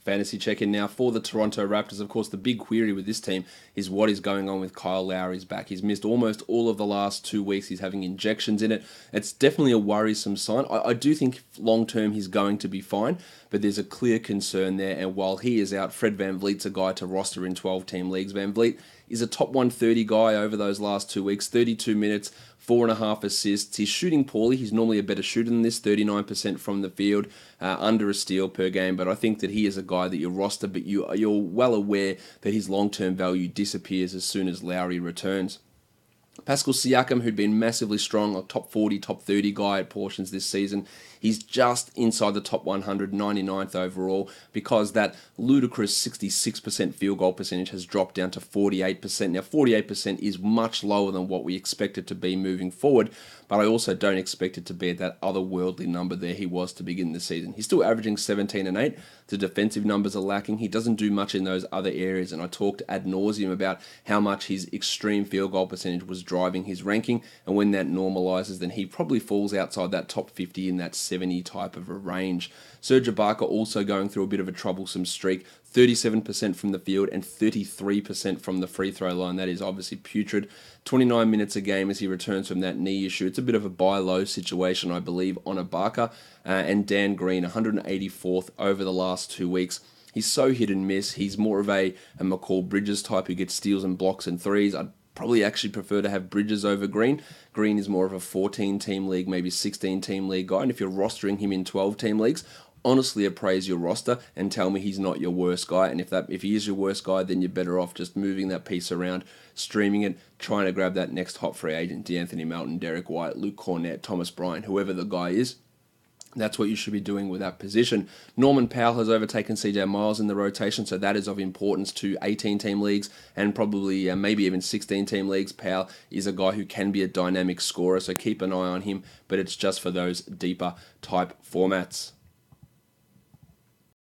fantasy check-in now for the Toronto Raptors. Of course, the big query with this team is what is going on with Kyle Lowry's back. He's missed almost all of the last 2 weeks. He's having injections in it. It's definitely a worrisome sign. I do think long-term he's going to be fine, but there's a clear concern there. And while he is out, Fred VanVleet's a guy to roster in 12-team leagues. VanVleet is a top 130 guy over those last 2 weeks, 32 minutes, 4.5 assists. He's shooting poorly. He's normally a better shooter than this, 39% from the field, under a steal per game. But I think that he is a guy that you roster, but you're well aware that his long-term value disappears as soon as Lowry returns. Pascal Siakam, who'd been massively strong, a top 40, top 30 guy at portions this season, he's just inside the top 100, 99th overall, because that ludicrous 66% field goal percentage has dropped down to 48%. Now, 48% is much lower than what we expect it to be moving forward, but I also don't expect it to be at that otherworldly number there he was to begin the season. He's still averaging 17 and 8. The defensive numbers are lacking. He doesn't do much in those other areas, and I talked ad nauseum about how much his extreme field goal percentage was driving his ranking, and when that normalizes, then he probably falls outside that top 50 in that 70 type of a range. Serge Ibaka also going through a bit of a troublesome streak, 37% from the field and 33% from the free throw line. That is obviously putrid. 29 minutes a game as he returns from that knee issue. It's a bit of a buy low situation, I believe, on Ibaka. And Dan Green, 184th over the last 2 weeks. He's so hit and miss. He's more of a McCall Bridges type who gets steals and blocks and threes. I'd probably actually prefer to have Bridges over Green. Green is more of a 14-team league, maybe 16-team league guy. And if you're rostering him in 12-team leagues, honestly appraise your roster and tell me he's not your worst guy. And if he is your worst guy, then you're better off just moving that piece around, streaming it, trying to grab that next hot free agent, DeAnthony Melton, Derek White, Luke Cornett, Thomas Bryant, whoever the guy is. That's what you should be doing with that position. Norman Powell has overtaken CJ Miles in the rotation, so that is of importance to 18-team leagues and probably maybe even 16-team leagues. Powell is a guy who can be a dynamic scorer, so keep an eye on him, but it's just for those deeper type formats.